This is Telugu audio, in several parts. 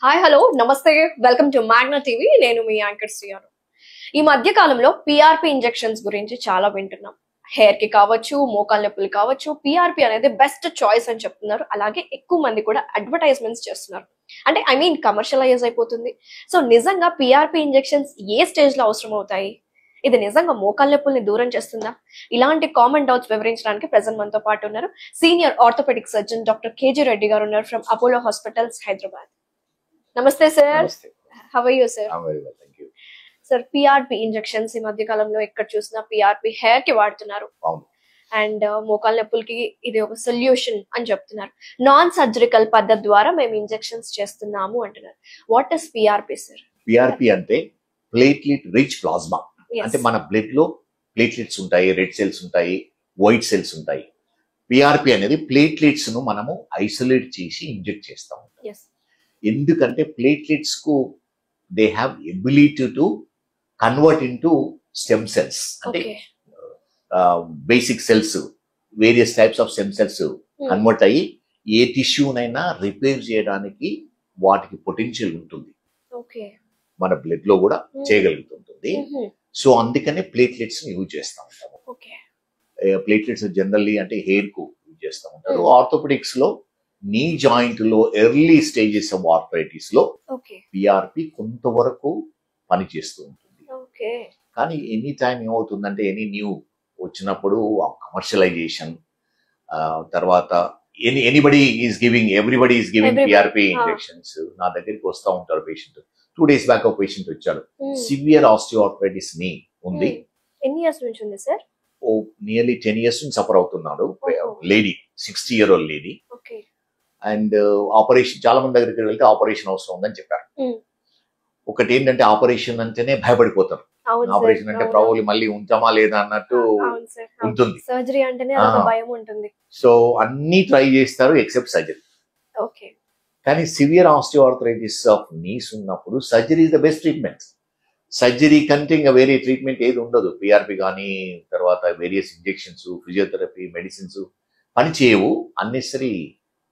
హాయ్ హలో నమస్తే వెల్కమ్ టు మ్యాగ్నా టీవీ. నేను మీ యాంకర్ శ్రీయాను. ఈ మధ్య కాలంలో పిఆర్పి ఇంజెక్షన్స్ గురించి చాలా వింటున్నాం. హెయిర్ కి కావచ్చు, మోకాళ్ళ నొప్పులు కావచ్చు, పిఆర్పి అనేది బెస్ట్ చాయిస్ అని చెప్తున్నారు. అలాగే ఎక్కువ మంది కూడా అడ్వర్టైజ్మెంట్స్ చేస్తున్నారు. అంటే కమర్షియలైజ్ అయిపోతుంది. సో నిజంగా పిఆర్పి ఇంజెక్షన్స్ ఏ స్టేజ్ లో అవసరం అవుతాయి? ఇది నిజంగా మోకాళ్ళ నొప్పుల్ని దూరం చేస్తుందా? ఇలాంటి కామన్ డౌట్స్ వివరించడానికి ప్రెజెంట్ మనతో పాటు ఉన్నారు senior orthopaedic surgeon doctor KG Reddy గారు ఉన్నారు ఫ్రమ్ అపోలో హాస్పిటల్స్ హైదరాబాద్. నమస్తే sir. How are you sir? Sir, PRP injections ఈ మధ్య కాలంలో ఎక్కడ చూసినా పిఆర్పి హెయిర్ కి వాడుతున్నారు అండ్ మోకాళ్ళ నొప్పులకి ఇది ఒక సొల్యూషన్ అని చెప్తున్నారు. నాన్ సర్జరికల్ పద్ధతి ద్వారా మేము ఇంజెక్షన్స్ చేస్తున్నాము అంటున్నారు. What is PRP sir? PRP అంటే ప్లేట్లెట్ రిచ్ ప్లాస్మా. అంటే మన బ్లడ్ లో ప్లేట్లెట్స్ ఉంటాయి, రెడ్ సెల్స్ ఉంటాయి, వైట్ సెల్స్ ఉంటాయి. పిఆర్పి అనేది ప్లేట్లెట్స్ ను మనము ఐసోలేట్ చేసి ఇంజెక్ట్ చేస్తాం. ఎందుకంటే ప్లేట్లెట్స్ కు they have ability to convert into stem cells. అంటే basic cells, various types of stem cells convert అయ్యి ఏ టిష్యూనైనా రిపేర్ చేయడానికి వాటికి పొటెన్షియల్ ఉంటుంది. మన బ్లడ్ లో కూడా చేయగలుగుతుంటుంది. సో అందుకనే ప్లేట్లెట్స్ యూజ్ చేస్తూ ఉంటాము. ప్లేట్లెట్స్ జనరల్లీ అంటే హెయిర్ కు యూజ్ చేస్తూ ఉంటారు. ఆర్థోపెడిక్స్ లో నీ జాయింట్ లో ఎర్లీ స్టేజెస్ ఆఫ్ ఆర్థరైటిస్ లో పిఆర్పి కొంతవరకు పనిచేస్తూ ఉంటుంది. కానీ ఎనీ టైం ఏమవుతుందంటే ఎనీ న్యూ వచ్చినప్పుడు కమర్షియలైజేషన్ తర్వాత everybody is giving PRP injections. నా దగ్గరికి వస్తూ ఉంటారు పేషెంట్. 2 days బ్యాక్ ఒక పేషెంట్ వచ్చాడు. సివియర్ ఆస్టియోఆర్థరైటిస్ నీ ఉంది. ఎన్ని ఇయర్స్ నుంచి ఉంది సార్? నియర్లీ 10 years నుంచి సఫర్ అవుతున్నాడు. Lady, 60-year-old lady. And operation, చాలా మంది దగ్గరికి వెళ్తే ఆపరేషన్ అవసరం ఉందని చెప్పారు. ఒకటి ఏంటంటే ఆపరేషన్ అంటేనే భయపడిపోతారు. ఆపరేషన్ అంటే ప్రాబ్లీ మళ్ళీ ఉంటామా లేదా అన్నట్టు ఉంటుంది. సర్జరీ అంటేనే భయం ఉంటుంది. సో అన్ని ట్రై చేస్తారు ఎక్సెప్ట్ సర్జరీ. కానీ సివియర్ ఆస్టియోఆర్థరైటిస్ ఆఫ్ నీస్ ఉన్నప్పుడు surgery is the best treatment. Surgery కంటే ఇంకా వేరే ట్రీట్మెంట్ ఏది ఉండదు. పిఆర్పి కానీ తర్వాత వేరియస్ ఇంజెక్షన్స్, ఫిజియోథెరపీ, మెడిసిన్స్ పని చేయవు. Unnecessary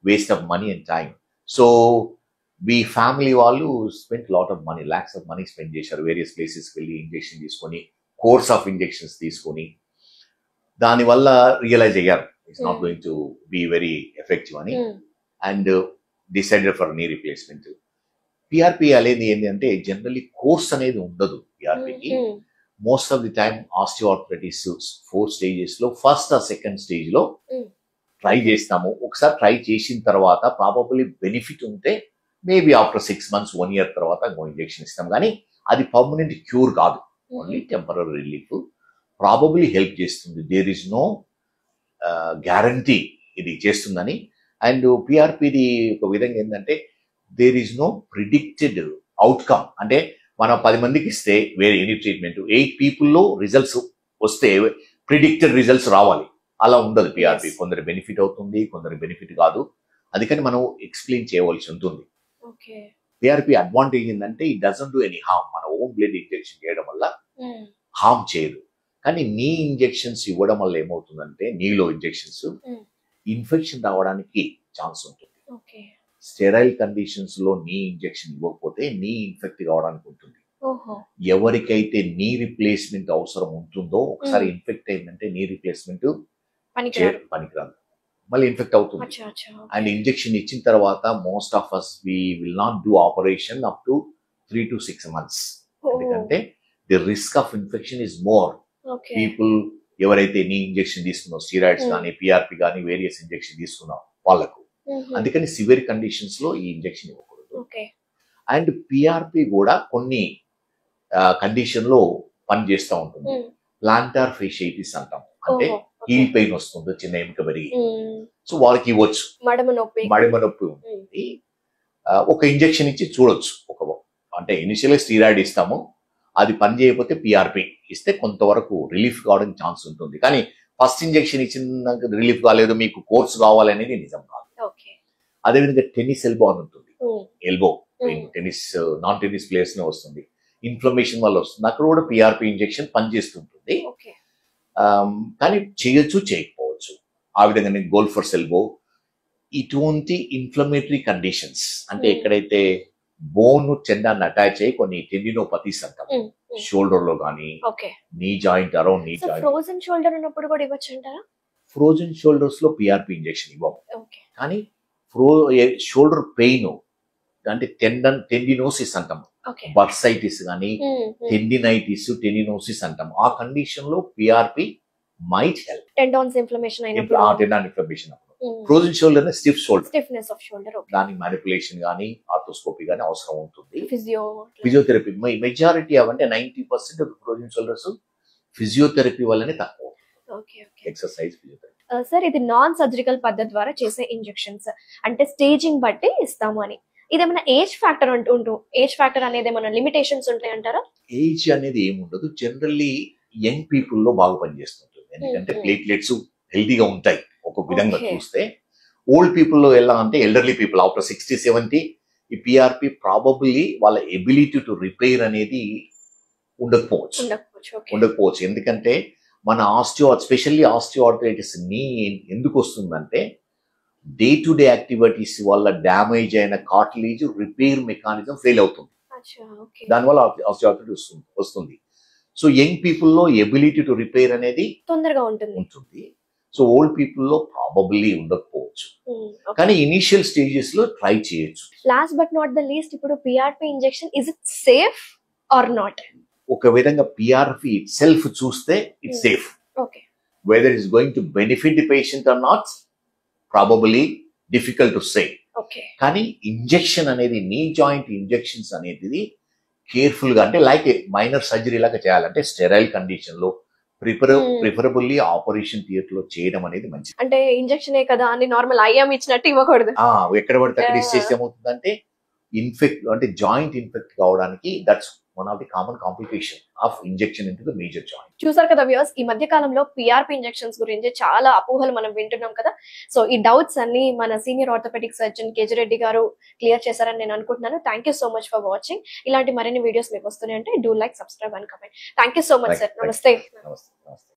waste of money and time. So మీ ఫ్యామిలీ వాళ్ళు spend lot of money, lakhs of money spend చేశారు. వేరియస్ ప్లేసెస్కి వెళ్ళి ఇంజెక్షన్ తీసుకొని, కోర్స్ ఆఫ్ ఇంజెక్షన్స్ తీసుకొని, దానివల్ల రియలైజ్ అయ్యారు it's not going to be very effective అని, and decided for knee replacement. PRP అనేది ఏంటంటే జనరల్లీ కోర్స్ అనేది ఉండదు పిఆర్పికి. Most of the time osteoarthritis 4 stages లో ఫస్ట్ ఆ సెకండ్ స్టేజ్ లో ట్రై చేస్తాము. ఒకసారి ట్రై చేసిన తర్వాత ప్రాబబ్లీ బెనిఫిట్ ఉంటే మేబీ ఆఫ్టర్ 6 months 1 year తర్వాత ఇంజెక్షన్ ఇస్తాం. కానీ అది పర్మనెంట్ క్యూర్ కాదు, only temporary relief. Probably help చేస్తుంది. దేర్ ఇస్ నో గ్యారంటీ ఇది చేస్తుందని. అండ్ పిఆర్పిది ఒక విధంగా ఏంటంటే there is no predicted outcome. అంటే మనం 10 మందికి ఇస్తే వేరే ఎనీ ట్రీట్మెంట్ 8 people రిజల్ట్స్ వస్తే ప్రిడిక్టెడ్ రిజల్ట్స్ రావాలి, అలా ఉండదు పిఆర్పి. కొందరు బెనిఫిట్ అవుతుంది, కొందరు బెనిఫిట్ కాదు. అందుకని మనం ఎక్స్ప్లెయిన్ చేయవలసి ఉంటుంది. పిఆర్పి అడ్వాంటేజ్ ఏంటంటే it doesn't do any harm. మన ఓన్ బ్లడ్ ఇంజెక్షన్ చేయడం వల్ల హార్మ్ చేయదు. కానీ నీ ఇంజెక్షన్స్ ఇవ్వడం వల్ల ఏమవుతుందంటే నీలో ఇంజెక్షన్స్ ఇన్ఫెక్షన్ రావడానికి ఛాన్స్ ఉంటుంది. స్టెరైల్ కండిషన్స్ లో నీ ఇంజెక్షన్ ఇవ్వకపోతే నీ ఇన్ఫెక్ట్ కావడానికి ఉంటుంది. ఎవరికైతే నీ రిప్లేస్మెంట్ అవసరం ఉంటుందో ఒకసారి ఇన్ఫెక్ట్ అయిందంటే నీ రిప్లేస్మెంట్ పనికిరాదు, మళ్ళీ ఇన్ఫెక్ట్ అవుతుంది. అండ్ ఇంజెక్షన్ ఇచ్చిన తర్వాత most of us we will not do operation up to 3 to 6 months. ఎందుకంటే the risk of infection is more. People ఎవరైతే నీ ఇంజెక్షన్ తీసుకున్నావు, స్టీరాయిడ్స్ కానీ పిఆర్పి కానీ వేరియస్ ఇంజెక్షన్ తీసుకున్నావు వాళ్ళకు, అందుకని సివియర్ కండిషన్స్ లో ఈ ఇంజెక్షన్ ఇవ్వకూడదు. అండ్ పిఆర్పి కూడా కొన్ని కండిషన్ లో పని చేస్తూ ఉంటుంది. ప్లాంటార్ ఫేషియైటిస్ అంటాం, అంటే హీల్ పెయిన్ వస్తుంది, చిన్న ఎముక పెరిగి, సో వాళ్ళకి ఇవ్వచ్చు. మడిమ నొప్పి ఉంటుంది. ఒక ఇంజెక్షన్ ఇచ్చి చూడొచ్చు. అంటే ఇనిషియల్గా స్టీరాయిడ్ ఇస్తాము, అది పని చేయకపోతే పిఆర్పి ఇస్తే కొంతవరకు రిలీఫ్ కావడానికి ఛాన్స్ ఉంటుంది. కానీ ఫస్ట్ ఇంజెక్షన్ ఇచ్చిన రిలీఫ్ కాలేదు, మీకు కోర్స్ కావాలనేది నిజం కాదు. అదేవిధంగా టెన్నిస్ ఎల్బో అని ఉంటుంది. Elbow tennis, non tennis players నే వస్తుంది. ఇన్ఫ్లమేషన్ వల్ల వస్తుంది. అక్కడ కూడా పిఆర్పి ఇంజెక్షన్ పనిచేస్తుంటుంది. కానీ చేయొచ్చు, చేయకపోవచ్చు. ఆ విధంగానే గోల్ఫర్స్ ఎల్బో, ఇటువంటి ఇన్ఫ్లమేటరీ కండిషన్స్ అంటే ఎక్కడైతే బోన్ టెండాన్ని అటాచ్ అయ్యి కొన్ని టెండినోపతీస్ అంటాం షోల్డర్ లో కానీ okay. Knee joint around knee so joint. Frozen shoulder ఉన్నప్పుడు కూడా ఇవ్వచ్చు అంటారా? ఫ్రోజన్ షోల్డర్స్ లో పిఆర్పి ఇంజెక్షన్ ఇవ్వము, ఓకే. కానీ షోల్డర్ పెయిన్ అంటే టెండినోసిస్ అంటాం, ఓకే. బర్సైటిస్ కానీ టెండినైటిస్ టెండినోసిస్ అంటాం. ఆ కండిషన్ లో PRP might help. Tendons inflammation అయినప్పుడు, టెండాన్ ఇన్ఫ్లమేషన్ అప్పుడు frozen shoulder stiff shoulder, stiffness of shoulder, దాని మ్యానిపులేషన్ కానీ ఆర్థోస్కోపీ కానీ అవసరం ఉంటుంది. ఫిజియోథెరపీ మెజారిటీ అవంటే 90% ఆఫ్ ఫ్రోజన్ షోల్డర్స్ ఫిజియోథెరపీ వల్లనే తక్కువ. Exercise physiotherapy. సార్, ఇది నాన్ సర్జికల్ పద్ధతి ద్వారా చేసే ఇంజెక్షన్స్ అంటే స్టేజింగ్ బట్టి ఇస్తాము అని, ఇదేమైనా ఏజ్ ఫ్యాక్టర్ ఏజ్ ఫ్యాక్టర్ అనేది ఏమైనా లిమిటేషన్స్ ఉంటాయి అంటారా? ఏజ్ అనేది ఏముండదు, జనరల్లీ యంగ్ పీపుల్ లో బాగా పనిచేస్తుంటుంది, ఎందుకంటే ప్లేట్లెట్స్ హెల్దీగా ఉంటాయి ఒక విధంగా చూస్తే. ఓల్డ్ పీపుల్ లో ఎలా అంటే ఎల్డర్లీ పీపుల్ ఆఫ్టర్ 60-70 ఈ పిఆర్పి ప్రాబబ్లీ వాళ్ళ ఎబిలిటీ టు రిపేర్ అనేది ఉండకపోవచ్చు. ఎందుకంటే మన స్పెషల్లీ ఆస్టియోఆర్థరైటిస్ నీ ఎందుకు వస్తుందంటే డే టు డే యాక్టివిటీస్ వల్ల డ్యామేజ్ అయిన కార్టిలేజ్ రిపేర్ మెకానిజం ఫెయిల్ అవుతుంది, దానివల్ల ఆస్టియోఆర్థరైటిస్ వస్తుంది. సో యంగ్ పీపుల్ లో ఎబిలిటీ టు రిపేర్ అనేది తొందరగా ఉంటుంది. సో ఓల్డ్ పీపుల్ లో ప్రాబబ్లీ ఉండకపోవచ్చు, కానీ ఇనిషియల్ స్టేజెస్ లో ట్రై చేయొచ్చు. Last but not the least, ఇప్పుడు PRP injection is it safe or not? ఒక విధంగా పిఆర్పి ఇట్ సెల్ఫ్ చూస్తే it's safe. Okay. Whether it's going to benefit the patient or not probably difficult to say. కానీ ఇంజెక్షన్ అనేది నీ జాయింట్ ఇంజెక్షన్స్ అనేది కేర్ఫుల్ గా, అంటే లైక్ మైనర్ సర్జరీ లాగా చేయాలంటే స్టెరైల్ కండిషన్ లో ప్రిఫరబుల్లీ ఆపరేషన్ థియేటర్ లో చేయడం అనేది మంచిది. అంటే ఇంజెక్షన్ కదా అని నార్మల్ ఐఎం ఇచ్చినట్టు ఇవ్వకూడదు. ఎక్కడ పడితే అక్కడ ఇచ్చేసి ఏమవుతుందంటే జాయింట్ ఇన్ఫెక్ట్ కావడానికి that's one of the common complication of injection into the major joint. చూసారు కదా వ్యూవర్స్, ఈ మధ్య కాలంలో పిఆర్పి ఇంజెక్షన్స్ గురించి చాలా అపోహలు మనం వింటున్నాం కదా. సో ఈ డౌట్స్ అన్ని మన సీనియర్ ఆర్థోపెడిక్ సర్జన్ కేజిరెడ్డి గారు క్లియర్ చేశారని నేను అనుకుంటున్నాను. Thank you so much for watching. ఇలాంటి మరిన్ని వీడియోస్ మీకు వస్తున్నాయంటే do like, subscribe and comment. Thank you so much sir. నమస్తే.